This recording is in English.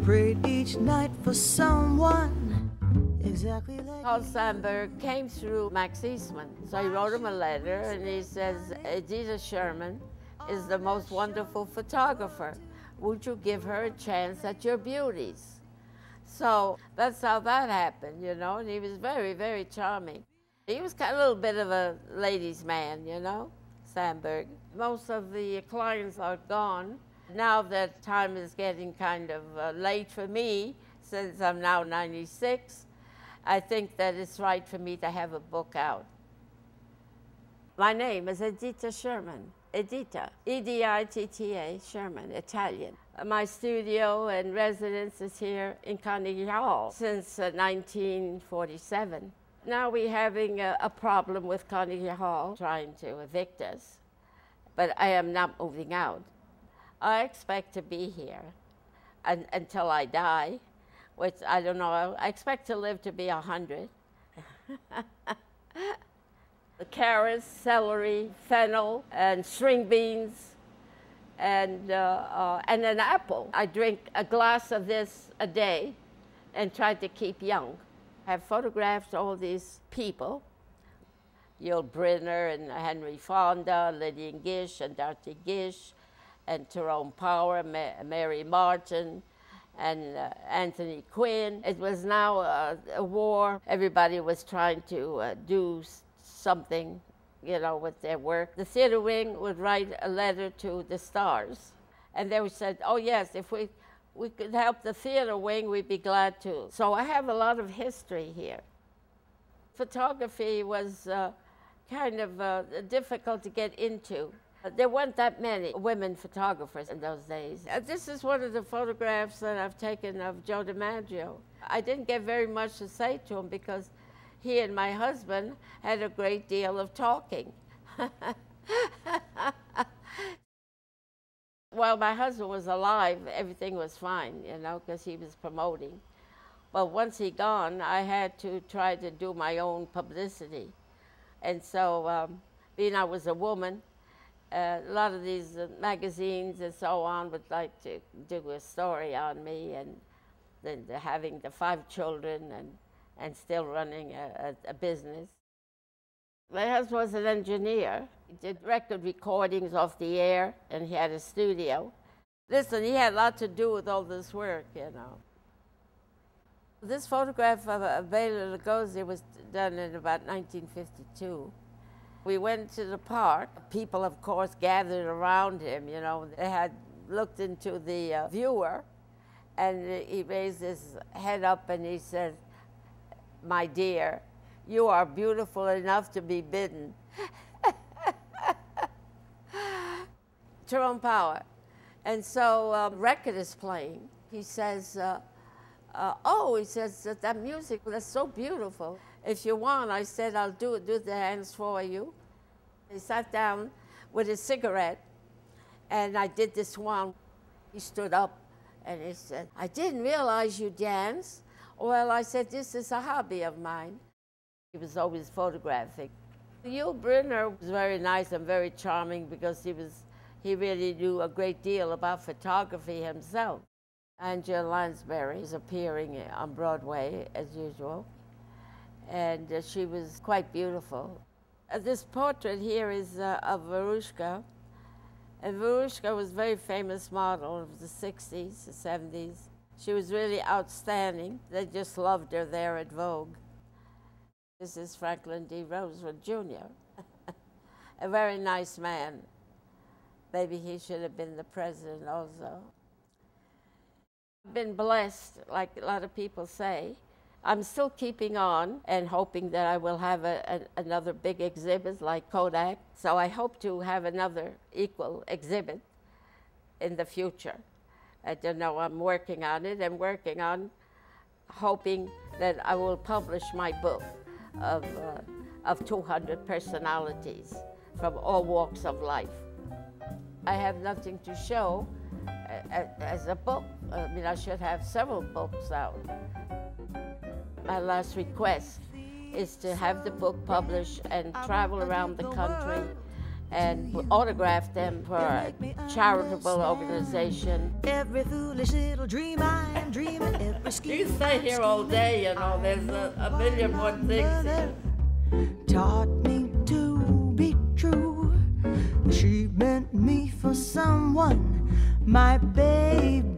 prayed each night for someone exactly like Carl Sandburg came through Max Eastman. So he wrote him a letter and he says, Editta Sherman is the most wonderful photographer. Would you give her a chance at your beauties? So that's how that happened, you know, and he was very, very charming. He was kind of a little bit of a ladies' man, you know, Sandburg. Most of the clients are gone. Now that time is getting kind of late for me, since I'm now 96, I think that it's right for me to have a book out. My name is Editta Sherman. Editta, E-D-I-T-T-A, Sherman, Italian. My studio and residence is here in Carnegie Hall since 1947. Now we're having a problem with Carnegie Hall, trying to evict us, but I am not moving out. I expect to be here until I die, which I don't know. I expect to live to be 100. The carrots, celery, fennel, and string beans, and an apple. I drink a glass of this a day and try to keep young. I've photographed all these people, Yul Brynner and Henry Fonda, Lillian Gish and Dorothy Gish, and Tyrone Power, Mary Martin, and Anthony Quinn. It was now a war. Everybody was trying to do something, you know, with their work. The theater wing would write a letter to the stars, and they said, oh yes, if we could help the theater wing, we'd be glad to. So I have a lot of history here. Photography was kind of difficult to get into. There weren't that many women photographers in those days. This is one of the photographs that I've taken of Joe DiMaggio. I didn't get very much to say to him because he and my husband had a great deal of talking. While my husband was alive, everything was fine, you know, because he was promoting. But once he gone, I had to try to do my own publicity. And so, being I was a woman, a lot of these magazines and so on would like to do a story on me, and then having the 5 children and still running a business. My husband was an engineer. He did record recordings off the air, and he had a studio. Listen, he had a lot to do with all this work, you know. This photograph of Bela Lugosi was done in about 1952. We went to the park. People, of course, gathered around him, you know. They had looked into the viewer, and he raised his head up and he said, "My dear, you are beautiful enough to be bidden." Tyrone Power. And so record is playing. He says, oh, he says, that music, that's so beautiful. If you want, I said, I'll do the hands for you. He sat down with a cigarette, and I did this one. He stood up, and he said, "I didn't realize you dance." Well, I said, this is a hobby of mine. He was always photographing. Yul Brynner was very nice and very charming because he really knew a great deal about photography himself. Angela Lansbury is appearing on Broadway, as usual, and she was quite beautiful. This portrait here is of Verushka, and Verushka was a very famous model of the 60s, the 70s. She was really outstanding. They just loved her there at Vogue. This is Franklin D. Roosevelt, Jr., a very nice man. Maybe he should have been the president also. I've been blessed, like a lot of people say. I'm still keeping on and hoping that I will have another big exhibit like Kodak. So I hope to have another equal exhibit in the future. I don't know, I'm working on it. I'm working on hoping that I will publish my book of 200 personalities from all walks of life. I have nothing to show as a book. I mean, I should have several books out. My last request is to have the book published and travel around the country and autographed them for a charitable organization. Every foolish little dream I am dreaming, every scheme. You can stay here all day, you know, there's a million more things here. Taught me to be true. She meant me for someone, my baby.